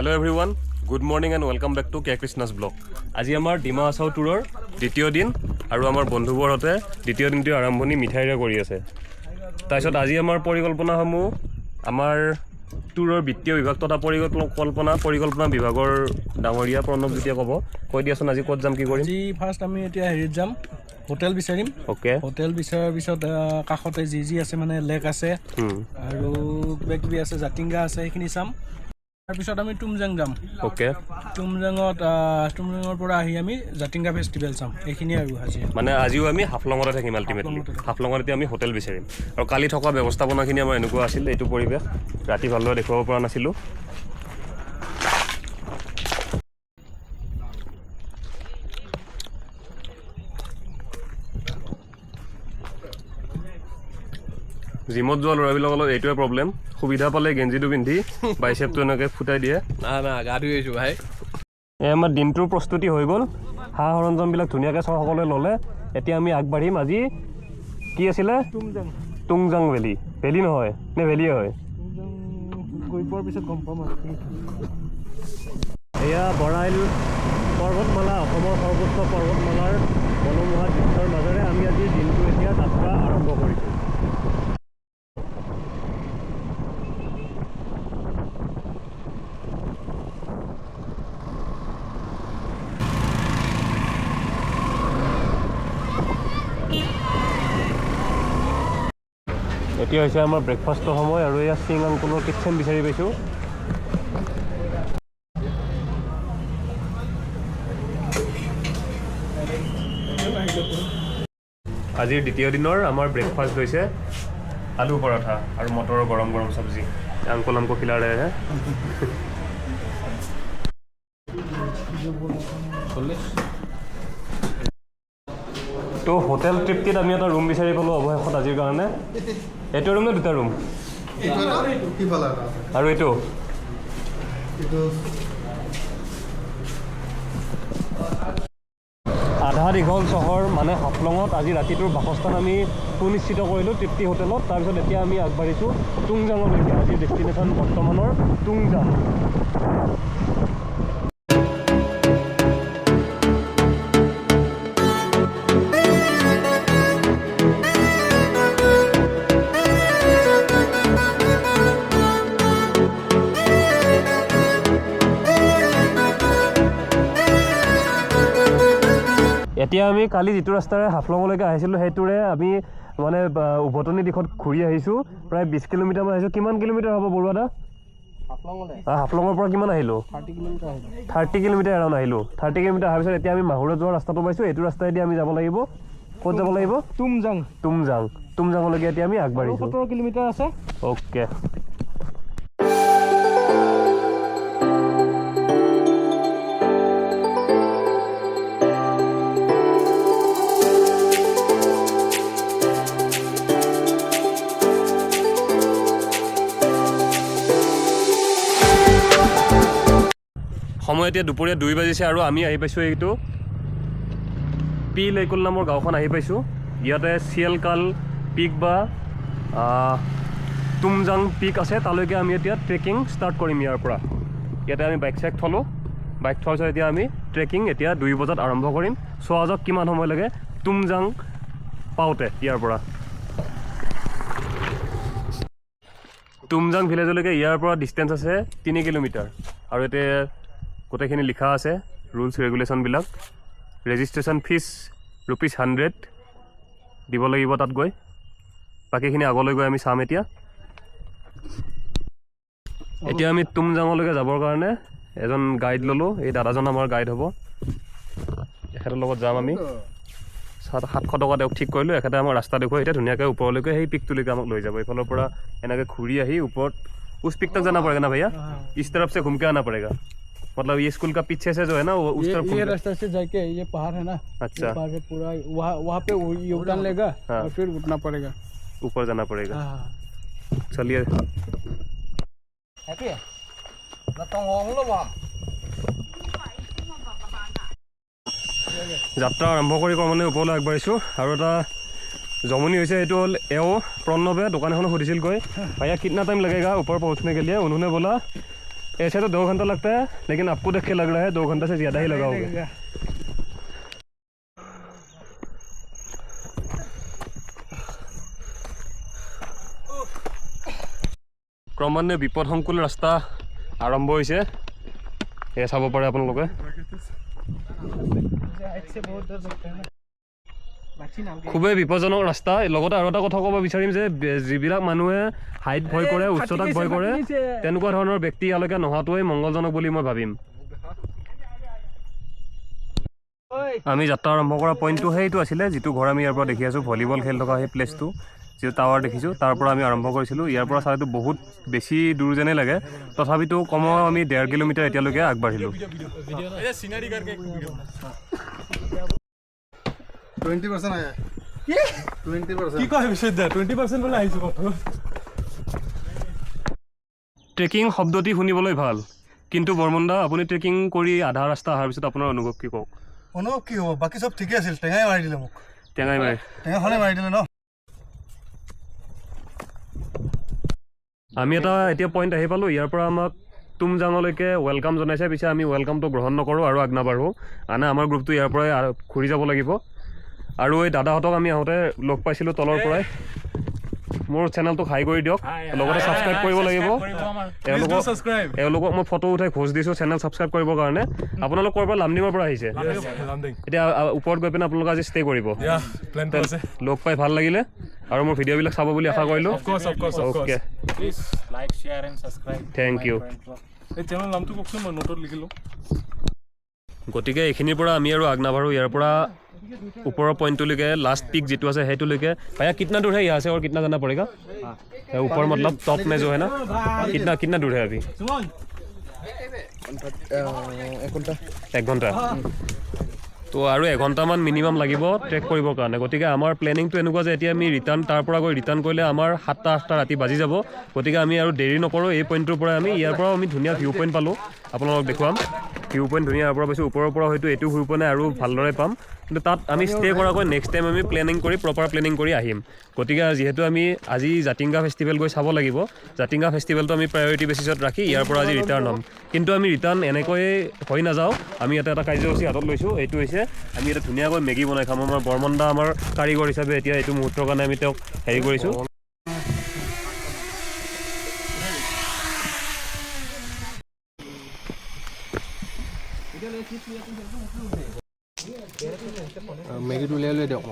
Hello everyone, good morning and welcome back to K Krishna's blog. আজি আমাৰ ডিমা হাছাও টুৰৰ দ্বিতীয় দিন আৰু আমাৰ বন্ধুবৰহতে দ্বিতীয় দিনটো আৰম্ভণি মিঠাইৰে কৰি আছে। তাৰপিছত আজি আমাৰ পৰিকল্পনাসমূহ আমাৰ টুৰৰ বিত্তীয় বিভাগ তথা পৰিকল্পনা বিভাগৰ ডাঙৰীয়া প্ৰণৱ জ্যোতিয়ে ক'ব। কৈ দিয়াচোন আজি ক'ত যাম কি কৰিম? আজি ফাৰ্ষ্ট আমি এতিয়া হেৰিত যাম, হোটেল বিচাৰিম। ওকে, হোটেল বিচাৰাৰ পিছত কাষতে যি আছে মানে লেক আছে আৰু কিবা কিবি আছে, জাতিংগা আছে, সেইখিনি চাম। তাৰপিছত আমি তুমজাং যাম। ওকে, তুমজাঙৰ পৰা আহি আমি জাতিংগা ফেষ্টিভেল চাম। এইখিনি আৰু আজি মানে আজিও আমি হাফলঙতে থাকিম। আল্টিমেটলি হাফলঙত এতিয়া আমি হোটেল বিচাৰিম। আৰু কালি থকা ব্যৱস্থাপনাখিনি আমাৰ এনেকুৱা আছিল, এইটো পৰিৱেশ ৰাতি ভালদৰে দেখুৱাব পৰা নাছিলোঁ। জিমত যোৱা ল'ৰাবিলাকৰ লগত এইটোৱে প্ৰব্লেম, সুবিধা পালে গেঞ্জিটো পিন্ধি বাইচেপটো এনেকৈ ফুটাই দিয়ে। না গা ধুই আহিছোঁ ভাই। এই আমাৰ দিনটোৰ প্ৰস্তুতি হৈ গ'ল, সা সৰঞ্জামবিলাক ধুনীয়াকৈ সকলোৱে ল'লে। এতিয়া আমি আগবাঢ়িম। আজি কি আছিলে? তুংজাং ভেলী। ভেলী নহয় নে ভেলীয়ে হয়? গৈ পোৱাৰ পিছত গম পাম আৰু। এয়া বৰাইল পৰ্বতমালা, অসমৰ সৰ্বোচ্চ পৰ্বতমালাৰ মনোমোহা দৃশ্যৰ মাজেৰে আমি আজি দিনটো এতিয়া যাত্ৰা আৰম্ভ কৰিছোঁ। এতিয়া হৈছে আমাৰ ব্ৰেকফাষ্টৰ সময় আৰু এয়া সিং আংকুলৰ কিটচেন বিচাৰি পাইছোঁ। আজিৰ দ্বিতীয় দিনৰ আমাৰ ব্ৰেকফাষ্ট হৈছে আলু পৰঠা আৰু মটৰৰ গৰম গৰম চব্জি। আংকুল আমকো খিলা ৰহে হে। তো হোটেল তৃপ্তিত আমি এটা ৰুম বিচাৰি পালোঁ অৱশেষত আজিৰ কাৰণে। এইটো ৰুম নে দুটা ৰুম? আৰু এইটো আধা দীঘল চহৰ মানে হাফলঙত আজি ৰাতিটোৰ বাসস্থান আমি সুনিশ্চিত কৰিলোঁ তৃপ্তি হোটেলত। তাৰপিছত এতিয়া আমি আগবাঢ়িছোঁ তুংজাঙলৈকে। আজিৰ ডেষ্টিনেশ্যন বৰ্তমানৰ তুংজাং। এতিয়া আমি কালি যিটো ৰাস্তাৰে হাফলঙলৈকে আহিছিলোঁ সেইটোৰে আমি মানে উভতনি দিশত ঘূৰি আহিছোঁ। প্ৰায় 20 কিলোমিটাৰমান আহিছোঁ। কিমান কিলোমিটাৰ হ'ব বৰুৱা দা? হাফলঙৰ পৰা কিমান আহিলোঁ? 30 কিলোমিটাৰ এৰাউণ্ড আহিলোঁ। 30 কিলোমিটাৰ অহাৰ পিছত এতিয়া আমি মাহুৰত যোৱাৰ ৰাস্তাটো পাইছোঁ। এইটো ৰাস্তাইদি আমি যাব লাগিব। ক'ত যাব লাগিব? তুমজাঙলৈকে এতিয়া আমি আগবাঢ়িছোঁ। 17 কিলোমিটাৰ আছে। অ'কে, সময় এতিয়া দুপৰীয়া 2 বাজিছে আৰু আমি আহি পাইছোঁ এইটো পি লৈকুল নামৰ গাঁওখন আহি পাইছোঁ। ইয়াতে চিয়েলকাল পিক বা তুমজাং পিক আছে, তালৈকে আমি এতিয়া ট্ৰেকিং ষ্টাৰ্ট কৰিম। ইয়াৰ পৰা ইয়াতে আমি বাইক থ'লোঁ। বাইক থোৱাৰ পিছত এতিয়া আমি ট্ৰেকিং এতিয়া 2 বজাত আৰম্ভ কৰিম। চোৱা যাওক কিমান সময় লাগে তুমজাং পাওঁতে। ইয়াৰ পৰা তুমজাং ভিলেজলৈকে ইয়াৰ পৰা ডিষ্টেঞ্চ আছে 3 কিলোমিটাৰ। আৰু এতিয়া গোটেইখিনি লিখা আছে ৰুলছ ৰেগুলেশ্যনবিলাক। ৰেজিষ্ট্ৰেশ্যন ফিজ ₹100 দিব লাগিব তাত গৈ। বাকীখিনি আগলৈ গৈ আমি চাম। এতিয়া আমি তুমজাঙলৈকে যাবৰ কাৰণে এজন গাইড ল'লোঁ। এই দাদাজন আমাৰ গাইড হ'ব। এখেতৰ লগত যাম আমি। 700 টকা তেওঁক ঠিক কৰিলোঁ। এখেতে আমাৰ ৰাস্তা দেখুৱাই এতিয়া ধুনীয়াকৈ ওপৰলৈকে সেই পিকটোলৈকে আমাক লৈ যাব। এইফালৰ পৰা এনেকৈ ঘূৰি আহি ওপৰত उस पिक तक जाना पड़ेगा ना भैया? इस तरफ से घूम के आना पड़ेगा। मतलब ये स्कूल का पीछे से जो है ना वो उस तरफ ये रास्ते से जाके ये पहाड़ है ना। अच्छा, पहाड़ से पूरा वहाँ पे योगदान लेगा। हाँ। और फिर उठना पड़ेगा, ऊपर जाना पड़ेगा। हाँ। चलिए যাত্ৰা আৰম্ভ কৰি ক্ৰমান্বয়ে ওপৰলৈ আগবাঢ়িছোঁ। আৰু এটা जमुनी हुई है तो प्रणवे दुकान सुधिल गई भैया कितना टाइम लगेगा ऊपर पहुँचने के लिए। उन्होंने बोला ऐसे तो 2 घंटा लगता है, लेकिन आपको देख के लग रहा है 2 घंटा से ज़्यादा ही लगा होगा। ক্ৰমান্বয়ে বিপদসংকুল ৰাস্তা আৰম্ভ হৈছে, এয়া চাব পাৰে আপোনালোকে। খুবেই বিপদজনক ৰাস্তা। লগতে আৰু এটা কথা ক'ব বিচাৰিম যে যিবিলাক মানুহে হাইট ভয় কৰে, উচ্চতাক ভয় কৰে, তেনেকুৱা ধৰণৰ ব্যক্তি ইয়ালৈকে নহাটোৱেই মংগলজনক বুলি মই ভাবিম। আমি যাত্ৰা আৰম্ভ কৰা পইণ্টটো সেইটো আছিলে, যিটো ঘৰ আমি ইয়াৰ পৰা দেখি আছোঁ, ভলীবল খেল থকা সেই প্লেচটো, যিটো টাৱাৰ দেখিছোঁ, তাৰ পৰা আমি আৰম্ভ কৰিছিলোঁ। ইয়াৰ পৰা চালেতো বহুত বেছি দূৰ যেনেই লাগে, তথাপিতো কমেও আমি 1.5 কিলোমিটাৰ এতিয়ালৈকে আগবাঢ়িলোঁ। 20% आया 20% কি কয় বিশেষ দে 20% বলে আহিছো কত ট্ৰেকিং শব্দটি শুনিবলৈ ভাল, কিন্তু বৰ্মনদা আপুনি ট্ৰেকিং কৰি আধা ৰাস্তা অহাৰ পিছত আপোনাৰ অনুভৱ কি কওক? অনুভৱ কি হ'ব, বাকী চব ঠিকে আছিল, টেঙাই মাৰি দিলে মোক। টেঙাই মাৰি টেঙাখনে মাৰি দিলে ন। আমি এটা এতিয়া পইণ্ট আহি পালোঁ, ইয়াৰ পৰা আমাক তুমজাঙলৈকে ৱেলকাম জনাইছে। পিছে আমি ৱেলকামটো গ্ৰহণ নকৰোঁ আৰু আগ নাবাঢ়োঁ, আনে আমাৰ গ্ৰুপটো ইয়াৰ পৰাই ঘূৰি যাব লাগিব। আৰু এই দাদাহঁতক আমি আহোঁতে লগ পাইছিলোঁ তলৰ পৰাই। মোৰ চেনেলটোক হাই কৰি দিয়ক, লগতে ছাবস্ক্ৰাইব কৰিব লাগিব। এওঁলোকক মই ফটো উঠাই ঘোষ দিছোঁ চেনেল ছাবস্ক্ৰাইব কৰিবৰ কাৰণে। আপোনালোক ক'ৰ পৰা? লামডিঙৰ পৰা আহিছে। এতিয়া ওপৰত গৈ পিনে আপোনালোকে আজি ষ্টে কৰিব। লগ পাই ভাল লাগিলে আৰু মোৰ ভিডিঅ'বিলাক চাব বুলি আশা কৰিলোঁ। Okay, thank you. গতিকে এইখিনিৰ পৰা আমি আৰু আগ নাবাঢ়োঁ। ইয়াৰ পৰা ऊपर पॉइंट लास्ट पिक जी है भैया कितना दूर है यहाँ से और कितना जाना पड़ेगा? ऊपर मतलब टॉप में जो है ना, कितना दूर है अभी? 1 घंटा। तो और 1 घंटामान मिनिमाम लगे ट्रेक करने कारण। गति के आम प्लेनिंग तो एनेकुवा आम रिटार्न तार गई रिटार्न कर 7-8 राति बाजी जा। गति के और देरी नकरों, ये पॉइंटर पर यार धुनिया ভিউ पॉइंट पालो, आपलोक देखुवाम। ভিউ पॉइंट धुनिया यार पासी ऊपर हयतो एटु ভিউ पॉइंट और भालदरे पाम, কিন্তু তাত আমি ষ্টে কৰাকৈ নেক্সট টাইম আমি প্লেনিং কৰি প্ৰপাৰ প্লেনিং কৰি আহিম। গতিকে যিহেতু আমি আজি জাতিংগা ফেষ্টিভেল গৈ চাব লাগিব, জাতিংগা ফেষ্টিভেলটো আমি প্ৰায়ৰিটি বেচিছত ৰাখি ইয়াৰ পৰা আজি ৰিটাৰ্ণ হ'ম। কিন্তু আমি ৰিটাৰ্ণ এনেকৈ হৈ নাযাওঁ, আমি ইয়াতে এটা কাৰ্যসূচী হাতত লৈছোঁ। এইটো হৈছে আমি এটা ধুনীয়াকৈ মেগী বনাই খাম। আমাৰ বৰ্মনদা আমাৰ কাৰিকৰ হিচাপে এতিয়া এইটো মুহূৰ্তৰ কাৰণে আমি তেওঁক হেৰি কৰিছোঁ। মেগীটো উলিয়াই লৈ দিয়ক।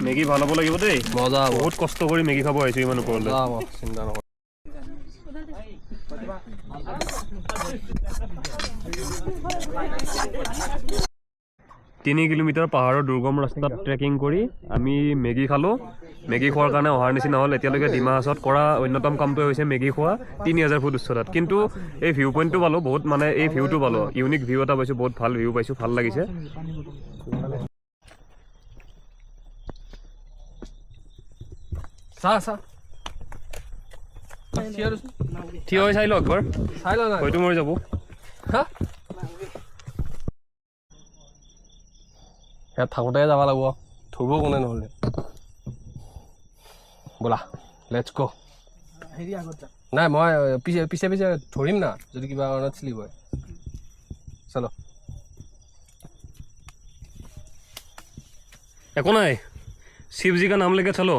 মেগী ভাল হ'ব লাগিব দেই, মজা। বহুত কষ্ট কৰি মেগী খাব আহিছোঁ ইমান ওপৰলৈ। চিন্তা নকৰ। 3 কিলোমিটাৰ পাহাৰৰ দুৰ্গম ৰাস্তাত ট্ৰেকিং কৰি আমি মেগী খালোঁ। মেগী খোৱাৰ কাৰণে অহাৰ নিচিনা হ'ল। এতিয়ালৈকে ডিমা হাছাওত কৰা অন্যতম কামটোৱে হৈছে মেগী খোৱা 3000 ফুট উচ্চতাত। কিন্তু এই ভিউ পইণ্টটো পালোঁ, বহুত মানে এই ভিউটো পালোঁ, ইউনিক ভিউ এটা পাইছোঁ, বহুত ভাল ভিউ পাইছোঁ, ভাল লাগিছে। থিয় হৈ চাই লওঁ একবাৰ, হয়তো মৰি যাব। ইয়াত থাকোঁতে যাব লাগিব, থব কোনে নহ'লে। ব'লা লেটছ গ'। নাই মই পিছে ধৰিম না যদি কিবা কাৰণত শ্লিপ হয়। চলো, একো নাই, শিৱজী কা নাম লেকে চলো।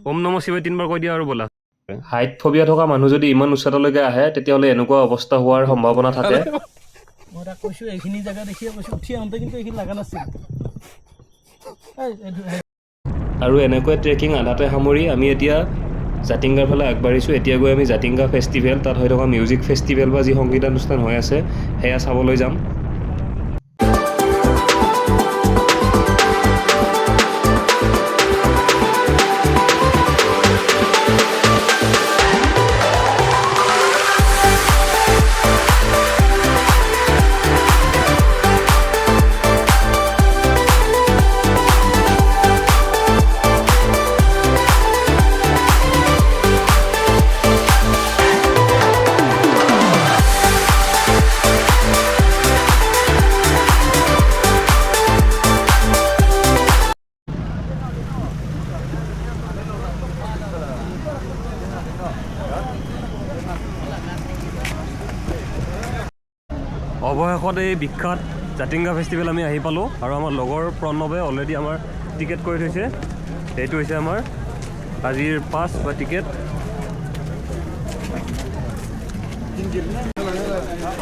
ওম নম শিৱায় 3 বাৰ কৈ দিয়া আৰু ব'লা। হাইট ফবিয়া থকা মানুহ যদি ইমান উচ্চতালৈকে আহে তেতিয়াহ'লে এনেকুৱা অৱস্থা হোৱাৰ সম্ভাৱনা থাকে। মই তাক কৈছোঁ এইখিনি জেগা দেখিয়ে কৈছোঁ উঠি আহোঁতে, কিন্তু এইখিনি লগা নাছিল। আৰু এনেকৈ ট্ৰেকিং আধাতে সামৰি আমি এতিয়া জাতিংগাৰ ফালে আগবাঢ়িছোঁ। এতিয়া গৈ আমি জাতিংগা ফেষ্টিভেল, তাত হৈ থকা মিউজিক ফেষ্টিভেল বা যি সংগীতানুষ্ঠান হৈ আছে সেয়া চাবলৈ যাম। অৱশেষত এই বিখ্যাত জাতিংগা ফেষ্টিভেল আমি আহি পালোঁ আৰু আমাৰ লগৰ প্ৰণৱে অলৰেডি আমাৰ টিকেট কৰি থৈছে। এইটো হৈছে আমাৰ আজিৰ পাছ বা টিকেট।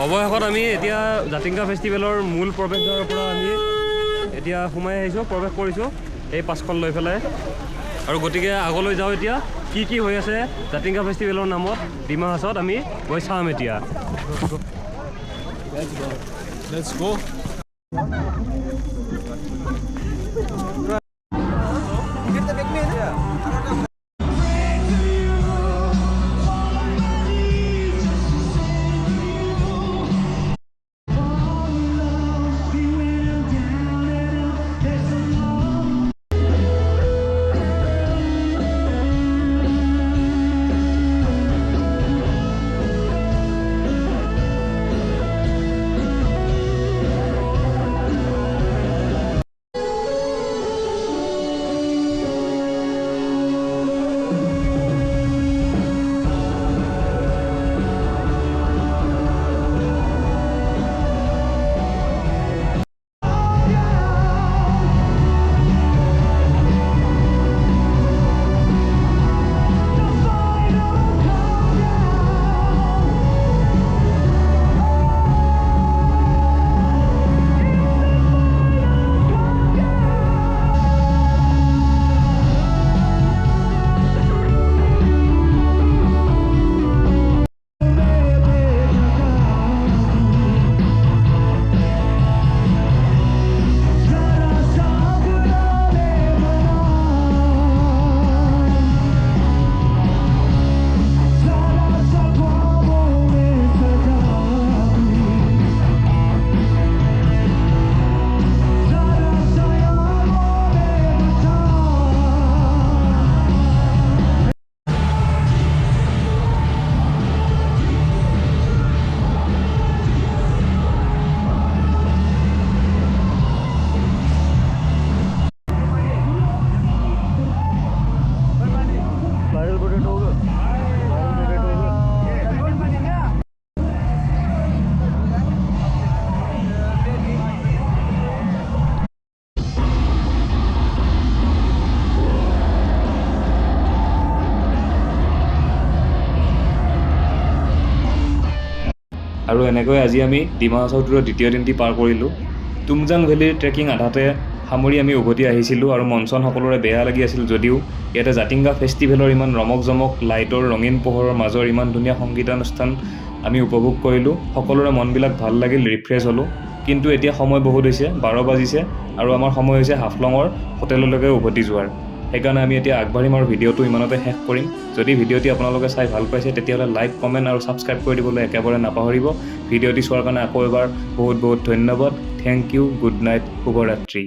অৱশেষত আমি এতিয়া জাতিংগা ফেষ্টিভেলৰ মূল প্ৰৱেশদ্বাৰৰ পৰা আমি এতিয়া সোমাই আহিছোঁ, প্ৰৱেশ কৰিছোঁ এই পাছখন লৈ পেলাই। আৰু গতিকে আগলৈ যাওঁ এতিয়া কি হৈ আছে জাতিংগা ফেষ্টিভেলৰ নামত ডিমা হাছাওত আমি গৈ চাম এতিয়া। Let's go. আৰু এনেকৈ আজি আমি ডিমা হাছাও টুৰৰ দ্বিতীয় দিনটি পাৰ কৰিলোঁ। তুমজাং ভেলীৰ ট্ৰেকিং আধাতে সামৰি আমি উভতি আহিছিলোঁ আৰু মন চন সকলোৰে বেয়া লাগি আছিল যদিও ইয়াতে জাতিংগা ফেষ্টিভেলৰ ইমান ৰমক জমক লাইটৰ ৰঙীন পোহৰৰ মাজৰ ইমান ধুনীয়া সংগীতানুষ্ঠান আমি উপভোগ কৰিলোঁ। সকলোৰে মনবিলাক ভাল লাগিল, ৰিফ্ৰেছ হ'লোঁ। কিন্তু এতিয়া সময় বহুত হৈছে, 12 বাজিছে আৰু আমাৰ সময় হৈছে হাফলঙৰ হোটেললৈকে উভতি যোৱাৰ। সেইকাৰণে আমি এতিয়া আগবাঢ়িম আৰু ভিডিঅ'টো ইমানতে শেষ কৰিম। যদি ভিডিঅ'টি আপোনালোকে চাই ভাল পাইছে তেতিয়াহ'লে লাইক, কমেণ্ট আৰু ছাবস্ক্ৰাইব কৰি দিবলৈ একেবাৰে নাপাহৰিব। ভিডিঅ'টি চোৱাৰ কাৰণে আকৌ এবাৰ বহুত বহুত ধন্যবাদ। থেংক ইউ, গুড নাইট, শুভৰাত্ৰি।